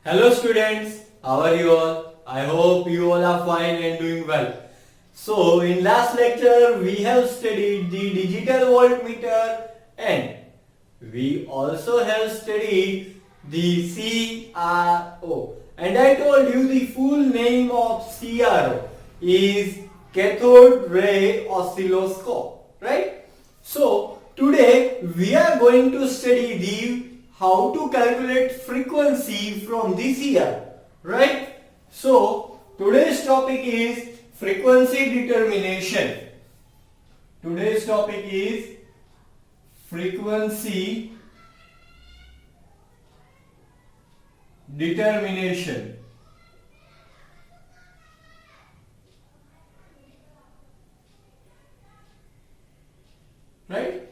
Hello students, how are you all? I hope you all are fine and doing well. So in last lecture we have studied the digital voltmeter and we also have studied the CRO. And I told you the full name of CRO is cathode ray oscilloscope, right? So today we are going to study the how to calculate frequency from the CRO, right? So today's topic is frequency determination. Today's topic is frequency determination. Right?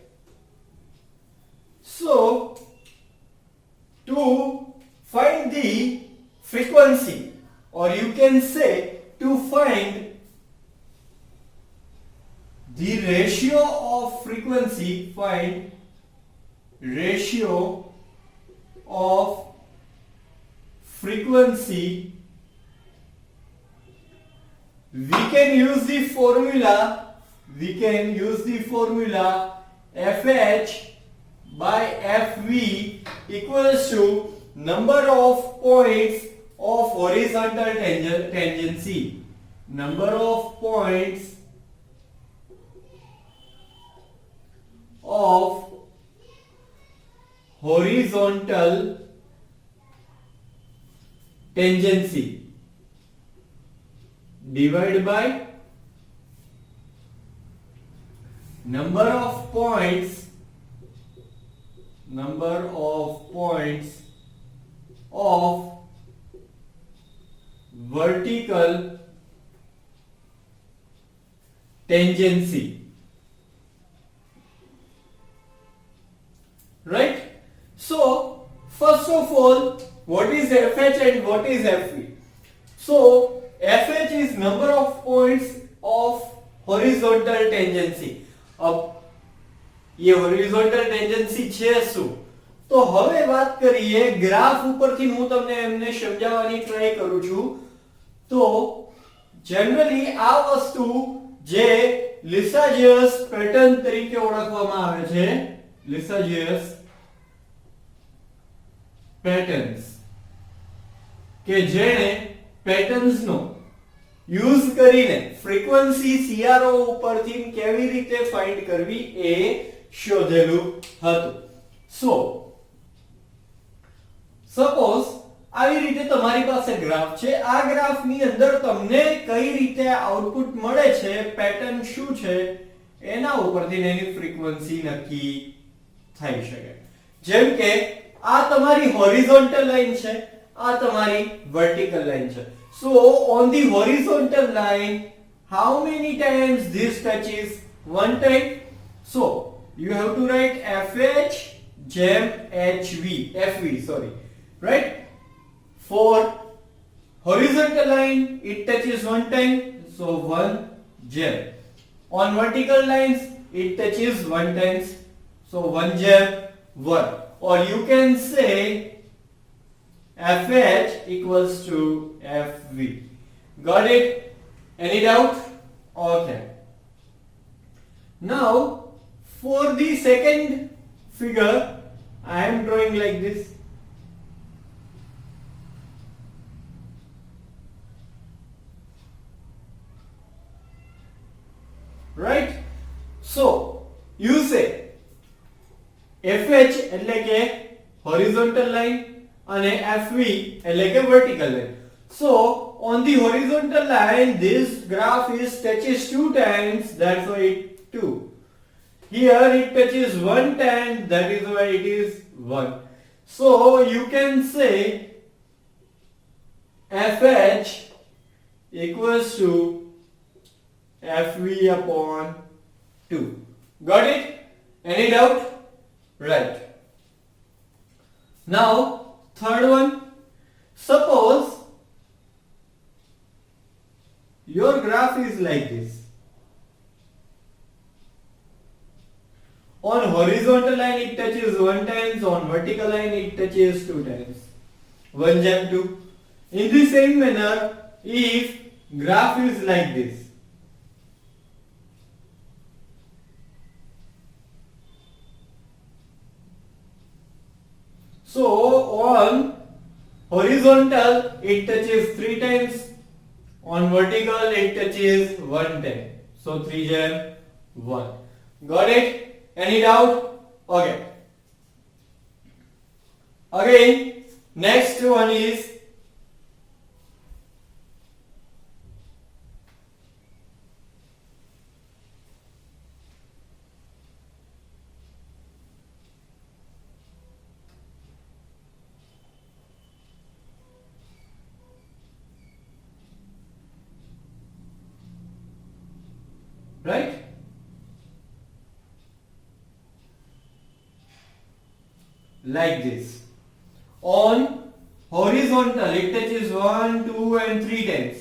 So to find the frequency, or you can say to find the ratio of frequency, find ratio of frequency, we can use the formula FH by FV equals to number of points of horizontal tangency. Number of points of horizontal tangency divided by number of points of vertical tangency, right? So first of all, what is FH and what is FV? So FH is number of points of horizontal tangency. अब ये horizontal ટેન્જન્સી છે શું? તો હવે વાત કરીએ graph ઉપરથી હું તમને એમને સમજાવવાની ટ્રાય કરું છું. તો જનરલી આ વસ્તુ જે લિસાજીયસ પેટર્ન તરીકે ઓળખવામાં આવે છે, લિસાજીયસ પેટર્ન્સ, કે જેણે પેટર્ન્સ નો યુઝ કરીને ફ્રીક્વન્સી CRO ઉપરથી કેવી રીતે ફાઇન્ડ કરવી એ શોધેલું હતું. સો સપોઝ આવી રીતે તમારી પાસે ગ્રાફ છે. આ ગ્રાફની અંદર તમને કઈ રીતે આઉટપુટ મળે છે, પેટર્ન શું છે, એના ઉપરથી એની ફ્રીક્વન્સી નક્કી થઈ શકે. જેમ કે આ તમારી હોરિઝોન્ટલ લાઈન છે, આ તમારી વર્ટિકલ લાઈન છે. So on the horizontal line, how many times this touches? One time. So you have to write FH jam FV, sorry, right? For horizontal line, it touches one time, so one jam. On vertical lines, it touches one times, so one jam, one. Or you can say FH equals to FV. Got it? Any doubt? Okay. Now, for the second figure, I am drawing like this. Right? So, you say FH એટલે કે horizontal line અને FV એટલે કે vertical line. So on the horizontal line, this graph is touches two times, that's why it 2. Here it touches one time, that is why it is 1. So you can say FH equals to FV upon 2. Got it? Any doubt? Right. Now third one, suppose your graph is like this. On horizontal line it touches one times, on vertical line it touches two times. 1:2. In the same manner, if graph is like this, so on horizontal it touches 3 times, on vertical it touches 1 time. So 3 jam 1. Got it? Any doubt? Okay. Again, next one is right? Like this. On horizontal it touches 1, 2 and 3 times,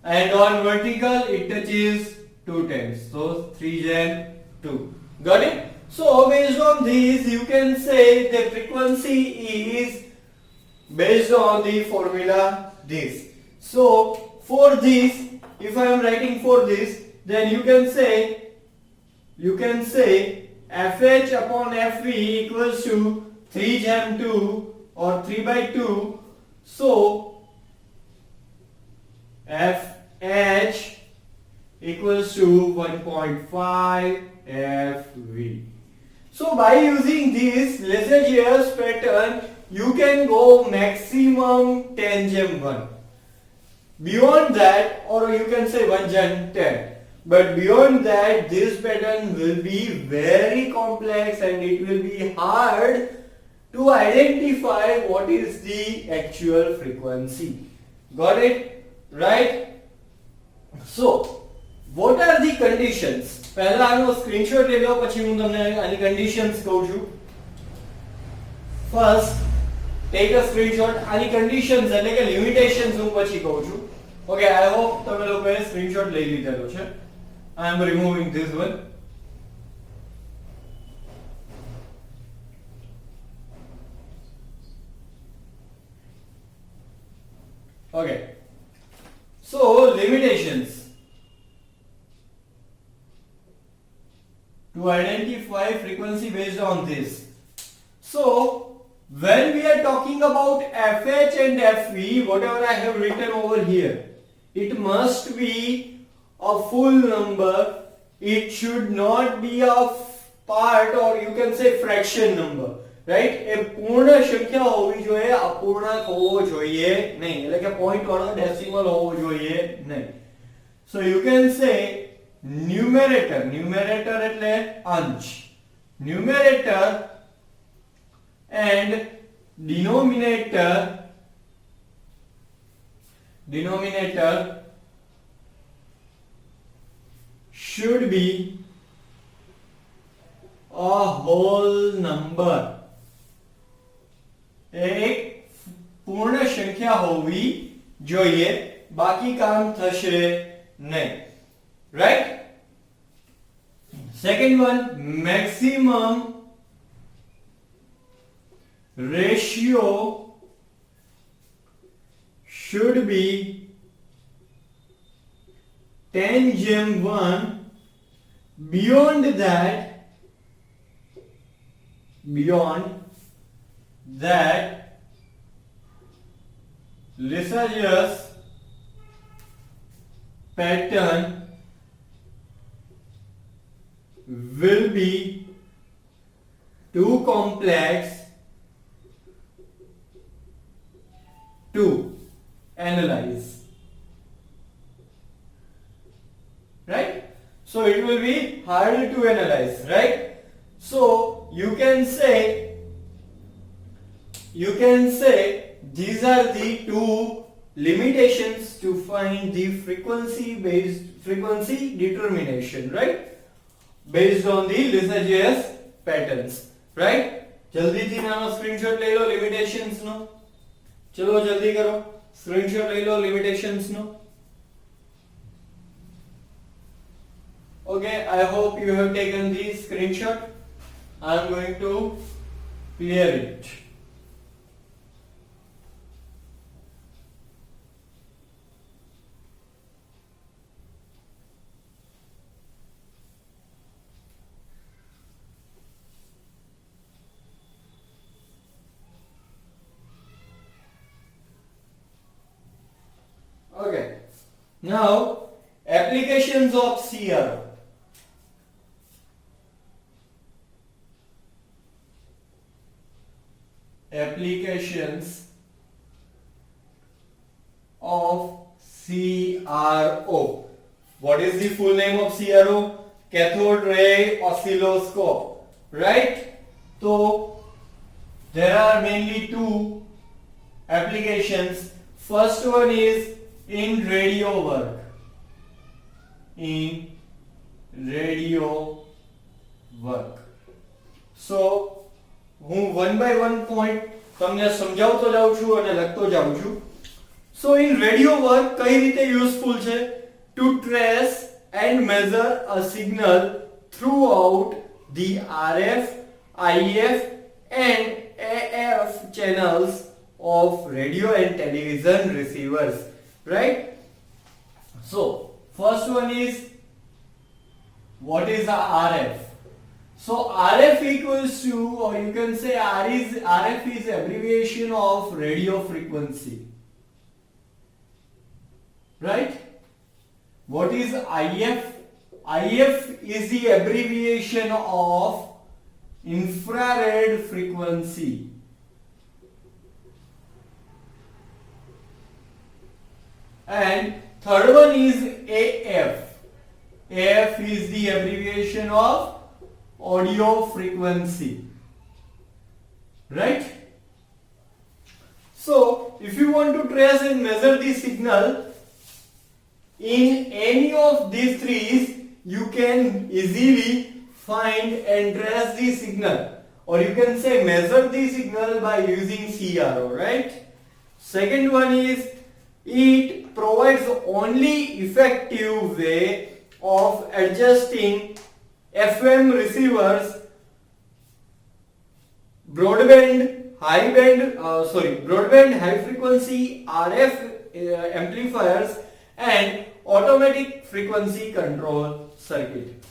and on vertical it touches 2 times. So 3 and 2. Got it? So based on this you can say the frequency is based on the formula this. So for this, if I am writing for this, then you can say FH upon FV equals to 3 jam 2 or 3 by 2. So FH equals to 1.5 FV. So by using this Lissajous pattern, you can go maximum 10 jam 1. Beyond that, or you can say 1 jam 10. But beyond that, this pattern will be very complex and it will be hard to identify what is the actual frequency. Got it? Right? So, what are the conditions? પહેલા આનો screenshot લઈ લો, પછી હું તમને આની conditions કહું છું. First, take a screenshot. આની conditions એટલે કે limitations હું પછી કહું છું. Okay, I hope તમે લોકોએ screenshot લઈ લીધેલો છે. I am removing this one. Okay. So limitations. To identify frequency based on this. So when we are talking about FH and FV, whatever I have written over here, it must be a full number. It should not be a part, or you can say fraction number, right? એ પૂર્ણ સંખ્યા હોવી જોઈએ, અપૂર્ણાંક હોવો જોઈએ નહીં, એટલે કે point વાળો decimal હોવો જોઈએ નહીં. So you can say numerator એટલે અંશ, numerator and denominator should be a whole number. એક પૂર્ણ સંખ્યા હોવી જોઈએ, બાકી કામ થશે નહીં. Right? Second one, maximum ratio should be 10 jam 1. Beyond that Lissajous pattern will be too complex to analyze. Right? So it will be harder to analyze, right? So you can say these are the two limitations to find the frequency determination, right? Based on the Lissajous patterns, right? जल्दी थी नानो screenshot ले लो limitations no. चलो जल्दी करो, screenshot ले लो limitations no. Okay, I hope you have taken the screenshot. I am going to clear it. Now, applications of CRO. Applications of CRO. What is the full name of CRO? Cathode ray oscilloscope, right? So there are mainly two applications. First one is in radio work. In radio work. So હું one by one point તમને સમજાવતો જાઉં છું અને લખતો જાઉં છું. So in radio work કઈ રીતે યુઝફુલ છે? To trace and measure a signal throughout the RF, IF and AF channels of radio and television receivers, right? So first one is, what is a RF? So RF equals to, or you can say RF is abbreviation of radio frequency, right? What is IF? IF is the abbreviation of infrared frequency. And third one is AF. AF is the abbreviation of audio frequency, right? So if you want to trace and measure the signal in any of these three, you can easily find and trace the signal, or you can say measure the signal by using CRO, right? Second one is, it provides only effective way of adjusting FM receivers, broadband high frequency RF amplifiers and automatic frequency control circuit.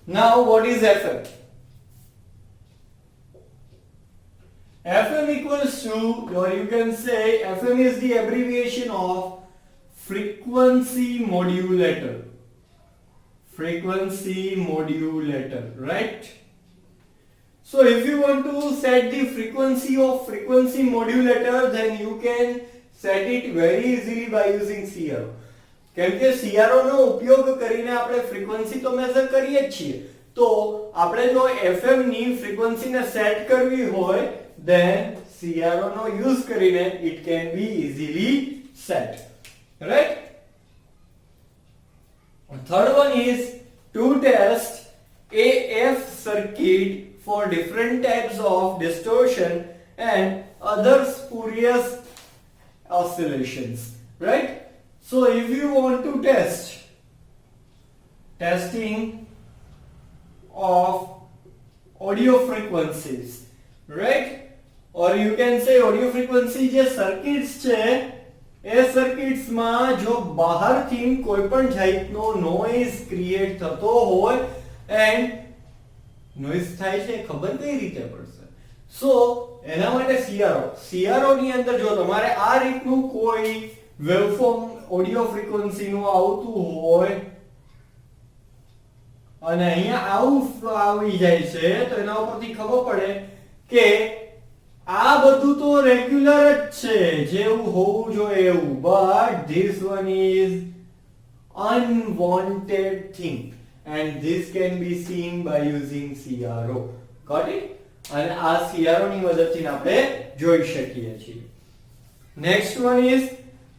Now what is FM? FM equals to, or you can say FM is the abbreviation of frequency modulator. Frequency modulator, right? So if you want to set the frequency of frequency modulator, then you can set it very easily by using CRO. કેમ કે CRO નો ઉપયોગ કરીને આપણે frequency તો measure કરીએ જ છીએ. તો આપણે જો FM ની ફ્રીક્વન્સીને સેટ કરવી હોય, then CRO નો યુઝ કરીને it can be easily set, right? Third one is to test AF circuit for different types of distortion and other spurious oscillations, right? So if you want to test testing of audio frequencies, right? Or you can say audio frequency જે circuits છે, એ circuits માં જો બહારથી કોઈ પણ જાતનો noise create થતો હોય, and noise થાય છે ખબર કઈ રીતે પડશે? So એના માટે CRO ની અંદર જો તમારે આ રીતનું કોઈ વેવફોર્મ ઓડિયો ફ્રીક્વન્સી નું આવતું હોય અને અહીંયા આવી જાય છે, તો એના ઉપરથી ખબર પડે કે આ બધું તો રેગ્યુલર જ છે, જેવું હોવું જોઈએ એવું, but this one is unwanted thing and this can be seen by using CRO. Got it? અને આ CRO ની મદદથી આપણે જોઈ શકીએ છીએ. Next one is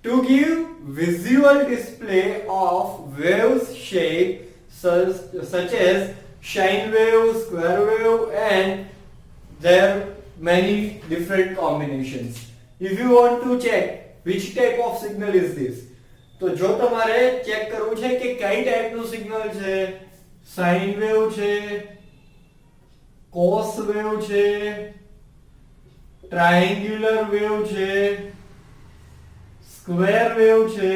to give visual display of waves shape such as sine wave, square wave, and there are many different combinations. If you want to check which type of signal is this, તો જો તમારે check કરવું છે કે કઈ ટાઈપનું signal છે, sine wave છે, કોસ વેવ છે, ટ્રાયેન્ગ્યુલર વેવ છે, સ્ક્વેર વેવ છે,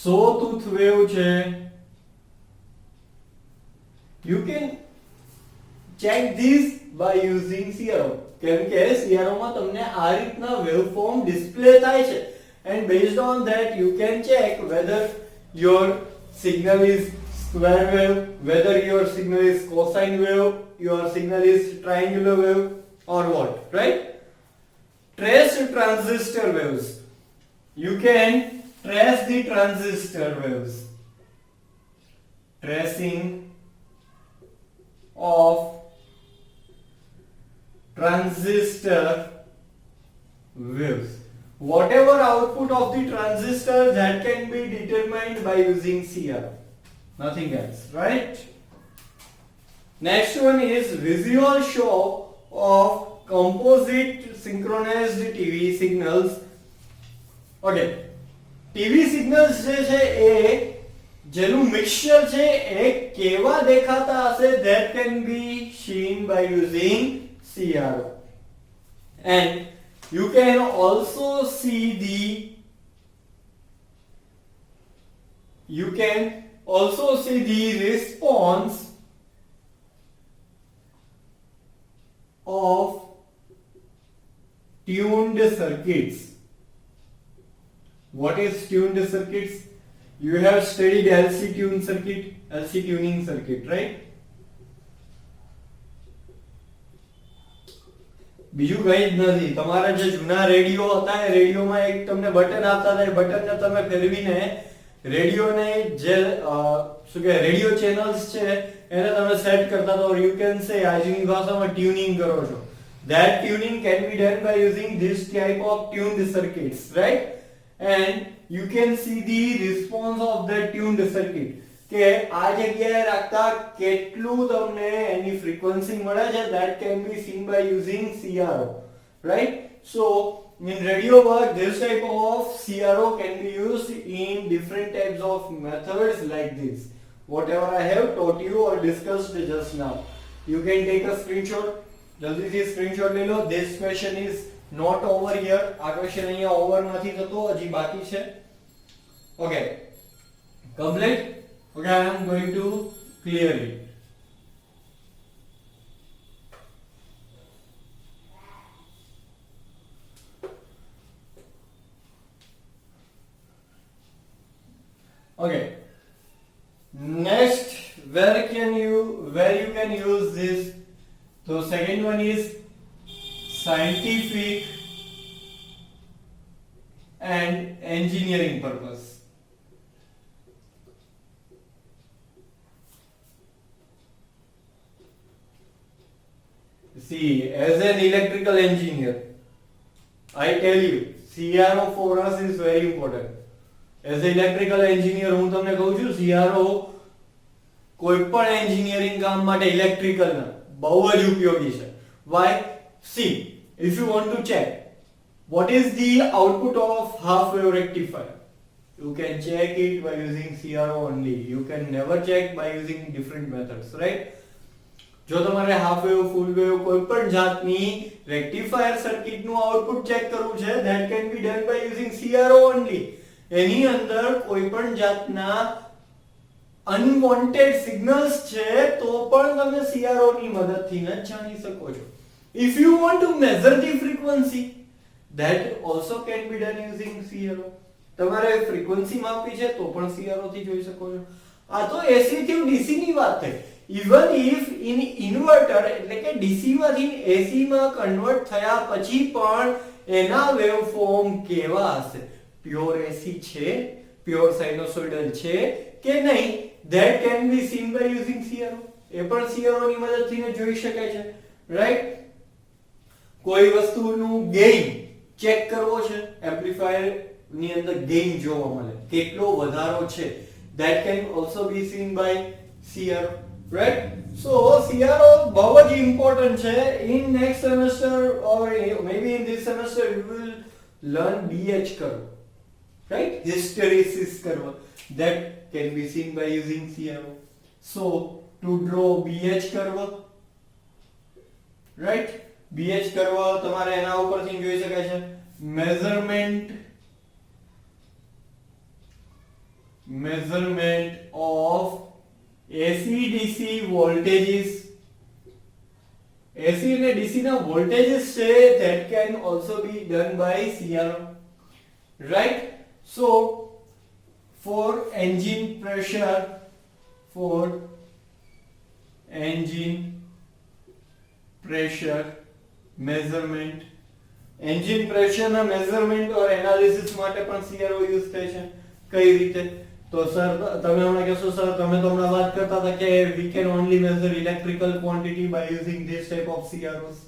sawtooth wave છે, you can check this by using CRO. કેમ કે CRO માં તમને આ રીતના વેવફોર્મ ડિસ્પ્લે થાય છે and based on that you can check whether your signal is square wave, whether your signal is cosine wave, your signal is triangular wave or what, right? Trace transistor waves. You can trace the transistor waves. Tracing of transistor waves. Whatever output of the transistor, that can be determined by using CRO. Nothing else, right? Next one is visual show of composite synchronized TV signals. Okay, TV signals જે છે એ જેનું mixture છે એ કેવા દેખાતા હશે, that can be seen by using CRO. And you can also see the response of tuned circuits. What is tuned circuits? You have studied LC tuning circuit, right? બીજું કઈ જ નથી. તમારા જે જૂના રેડિયો હતા એ રેડિયોમાં એક તમને બટન આપતા હતા, એ બટનને તમે ફેરવીને રેડિયોને જે શું કે રેડિયો ચેનલ્સ છે એને તમે સેટ કરતા હતા, or you can say આજની ભાષામાં ટ્યુનિંગ કરો છો. That tuning can be done by using this type of tuned circuits, right? And you can see the response of the tuned circuit કે આ જગ્યાએ રાખતા કેટલું તમને એની ફ્રીક્વન્સી મળે છે, that can be seen by using CRO, right? So in radio work this type of CRO can be used in different types of methods like this, whatever I have taught you or discussed just now. You can take a screenshot. જલ્દી થી screenshot લઈ લો. This question is not over here. આ question અહીંયા over નથી થતો, હજી બાકી છે. Okay, complete. Okay, I am going to clear it. Okay, next, where you can use this. So second one is scientific and engineering purpose. See, as an electrical engineer, I tell you, CRO for us is very important. As an electrical engineer, હું તમને કહું છું CRO કોઈ પણ engineering કામ માટે electrical ના બહુ જ ઉપયોગી છે. Why? See, if you want to check what is the output of half wave rectifier, you can check it by using CRO only. You can never check by using different methods, right? જો તમારે half wave, full wave, કોઈ પણ જાતની rectifier સર્કિટનું output check કરવું છે, that can be done by using CRO only. એની અંદર કોઈ પણ જાતના unwanted signals છે તો પણ તમે CRO ની મદદથી જ જાણી શકો છો. If you want to measure the frequency, that also can be done using CRO. તમારે ફ્રીક્વન્સી માપવી છે તો પણ CRO થી જોઈ શકો છો. આ તો AC થી DC ની વાત થઈ. Even if in inverter એટલે કે DC માંથી AC માં કન્વર્ટ થયા પછી પણ એના વેવફોર્મ કેવા હશે? પ્યોર AC છે, પ્યોર સાઇનોસોઇડલ છે કે નહીં? That can be seen by using CRO. એ પણ CRO ની મદદથી ને જોઈ શકાય છે, રાઈટ? કોઈ વસ્તુનું ગેઇન ચેક કરવો છે, એમ્પ્લીફાયર ની અંદર ગેઇન જોવા મળે, કેટલો વધારો છે, that can also be seen by CRO, right? So CRO બહુ જ important છે. In next semester or maybe in this semester you will learn BH curve, right? Hysteresis curve, that can be seen by using CRO. So to draw BH curve, right? BH curve તમારે એના ઉપરથી જોઈ શકાય છે. measurement of AC DC voltages. AC અને DC ના voltages છે, that can also be done by CRO. right? So for engine pressure measurement, engine pressure ના measurement or analysis માટે પણ CRO યુઝ થાય છે. કઈ રીતે? તો સર તમે હમણાં કહેશો સર તમે તો હમણાં વાત કરતા હતા કે we can only measure electrical quantity by using this type of CROs.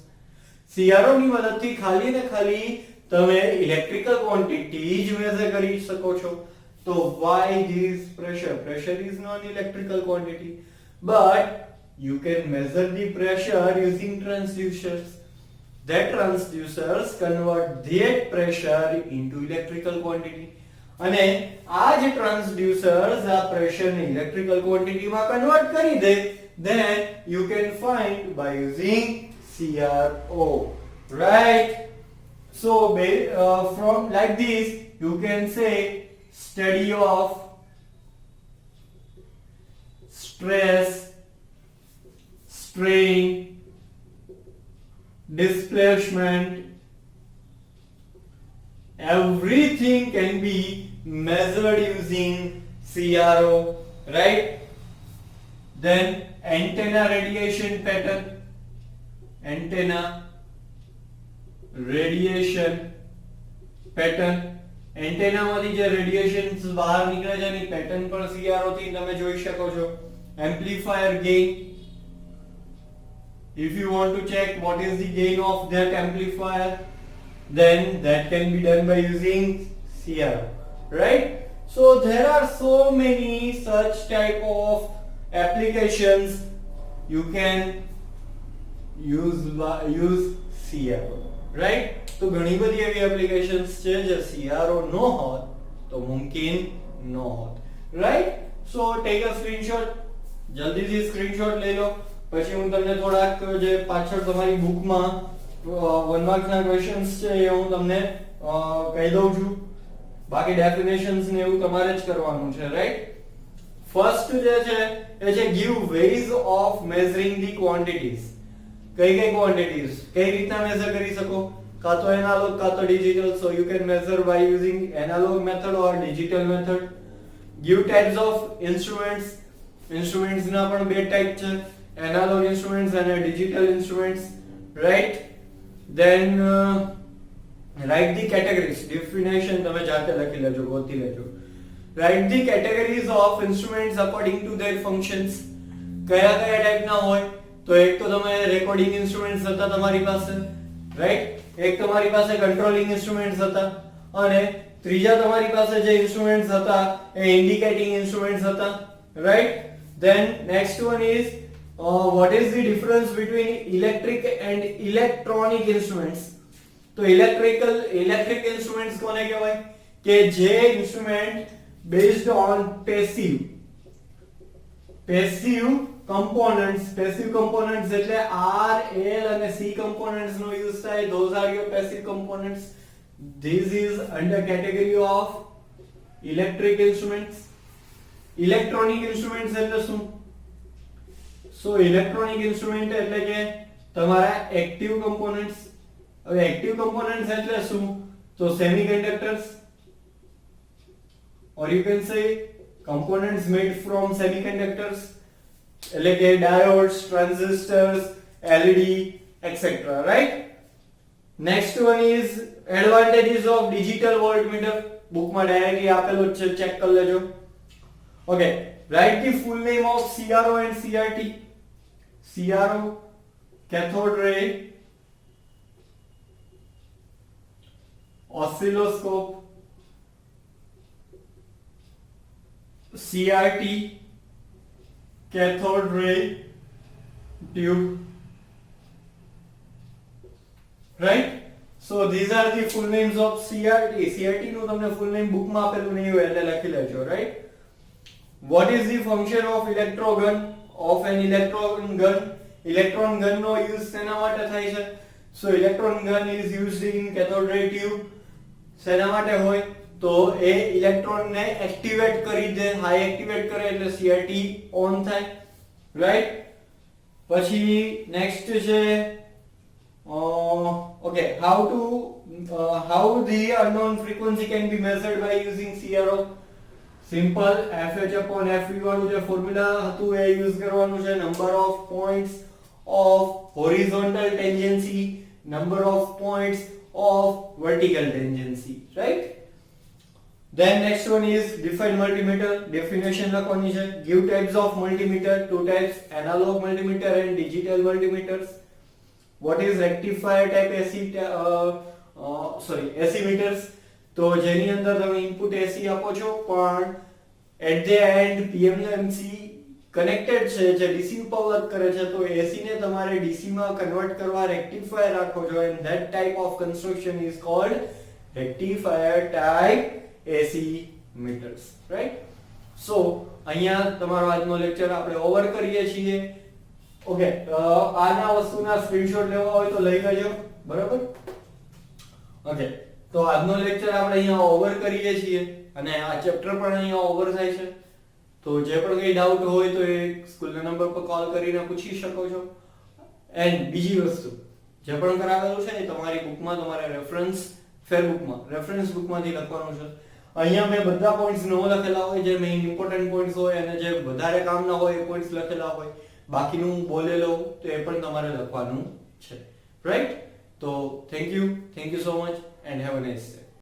CRO ની મદદથી ખાલી ને ખાલી તમે ઇલેક્ટ્રિકલ ક્વોન્ટિટી જ મેઝર કરી શકો છો. તો why this pressure is non electrical quantity, but you can measure the pressure using transducers. That transducers convert that pressure into electrical quantity. અને આ જે transducers આ pressure ને electrical quantity માં convert કરી દે, then you can find by using CRO, right? So from like this you can say study of stress, strain, displacement, everything can be measured using CRO, right? Then antenna radiation pattern, antenna માંથી જે રેડિયેશન્સ બહાર નીકળે છે એની pattern પણ CRO થી તમે જોઈ શકો છો. Amplifier gain, if you want to check what is the gain of that amplifier, then that can be done by using CRO, right? So there are so many such type of applications you can use CRO, right? તો ઘણી બધી એવી applications છે જે CRO નો હોત તો મુમકિન નો હોત, right? So take a screenshot, જલ્દીથી સ્ક્રીનશોટ લઈ લો. પછી હું તમને થોડાક જે પાછળ તમારી બુકમાં 1 માર્કના ક્વેશ્ચન્સ છે એ હું તમને કહી દઉં છું. બાકી ડેફિનેશન્સ ને એવું તમારે જ કરવાનું છે, રાઈટ? ફર્સ્ટ જે છે એ છે give ways of measuring the quantities. કઈ ક્વોન્ટિટીઝ કઈ રીતના મેઝર કરી શકો? કાં તો એનાલોગ કાં તો digital. So you can measure by using analogue method or digital method. give types of instruments. Instruments ના પણ બે ટાઈપ છે, એનાલોગ ઇન્સ્ટ્રુમેન્ટ્સ અને digital instruments, right? Then write the categories. Definition તમે જાતે લખી લેજો, ગોતી લેજો. Write the categories of instruments according to their functions. કયા કયા ટાઈપના હોય? તો એક તો તમે રેકોર્ડિંગ ઇન્સ્ટ્રુમેન્ટ્સ હતા તમારી પાસે, રાઈટ? એક તમારી પાસે કંટ્રોલિંગ ઇન્સ્ટ્રુમેન્ટ્સ હતા અને ત્રીજા તમારી પાસે જે ઇન્સ્ટ્રુમેન્ટ્સ હતા એ ઇન્ડિકેટિંગ ઇન્સ્ટ્રુમેન્ટ્સ હતા, right? Then next one is what is the difference between electric and electronic instruments? તો electric instruments કોને કહેવાય? કે જે instrument based on passive components એટલે R, L અને C components નો યુઝ થાય. those are your passive components. this is under category of electric instruments. electronic instruments એટલે શું? so electronic instrument એટલે કે તમારા active components. હવે active components એટલે શું? તો semiconductors, or you can say components made from semiconductors એટલે કે diodes, transistors, LED, etc., right? next one is advantages of digital voltmeter. બુકમાં ડાયરેક્ટલી આપેલું છે, ચેક કરી લેજો. okay, write the full name of CRO and CRT. CRO cathode ray oscilloscope, CRT cathode ray tube, right? so these are the full names of CRT નું તમને full name બુકમાં આપેલું નહીં હોય એટલે લખી લેજો, right? what is the function of an electron gun? electron gun no use શેના માટે થાય છે? so electron gun is used in cathode ray tube. શેના માટે હોય? તો એ ઇલેક્ટ્રોન ને એક્ટિવેટ કરી દે, હાઈ એક્ટિવેટ કરે એટલે CRT ઓન થાય, રાઈટ? પછી નેક્સ્ટ છે Okay, how the unknown frequency can be measured by using CRO? Simple, FH upon FV વાળું જે ફોર્મ્યુલા હતું એ યુઝ કરવાનું છે. Number of points of horizontal tangency, number of points of vertical tangency, right? Then next one is define multimeter. Definition લખવાની છે. Give types of multimeter, two types, analog multimeter and digital multimeters. What is rectifier type AC meters? તો જેની અંદર તમે input AC આપો છો પણ at the end PMMC connected છે જે DC ઉપર વર્ક કરે છે, તો AC ને તમારે DC માં કન્વર્ટ કરવા રેક્ટિફાયર રાખો છો, and that type of construction is called rectifier type AC meters, right? So અહીંયા તમારો આજનો લેક્ચર આપણે ઓવર કરીએ છીએ. ઓકે, આના વસ્તુના સ્ક્રીનશોટ લેવા હોય તો લઈ લેજો, બરાબર? ઓકે, તો આજનો લેક્ચર આપણે અહીંયા ઓવર કરીએ છીએ અને આ ચેપ્ટર પણ અહીંયા ઓવર થાય છે. તો જે પણ કઈ ડાઉટ હોય તો એ સ્કૂલના નંબર પર કોલ કરીને પૂછી શકો છો. એન્ડ બીજી વસ્તુ, જે પણ કરાવેલું છે એ તમારી બુકમાં, તમારે રેફરન્સ બુકમાંથી લખવાનું છે. અહીંયા મેં બધા પોઈન્ટ્સ નો લખેલા હોય, જે મેઇન ઇમ્પોર્ટન્ટ પોઈન્ટ્સ હોય અને જે વધારે કામના હોય એ પોઈન્ટ્સ લખેલા હોય. બાકીનું બોલેલો તો એ પણ તમારે લખવાનું છે, રાઈટ? તો thank you so much and have a nice day.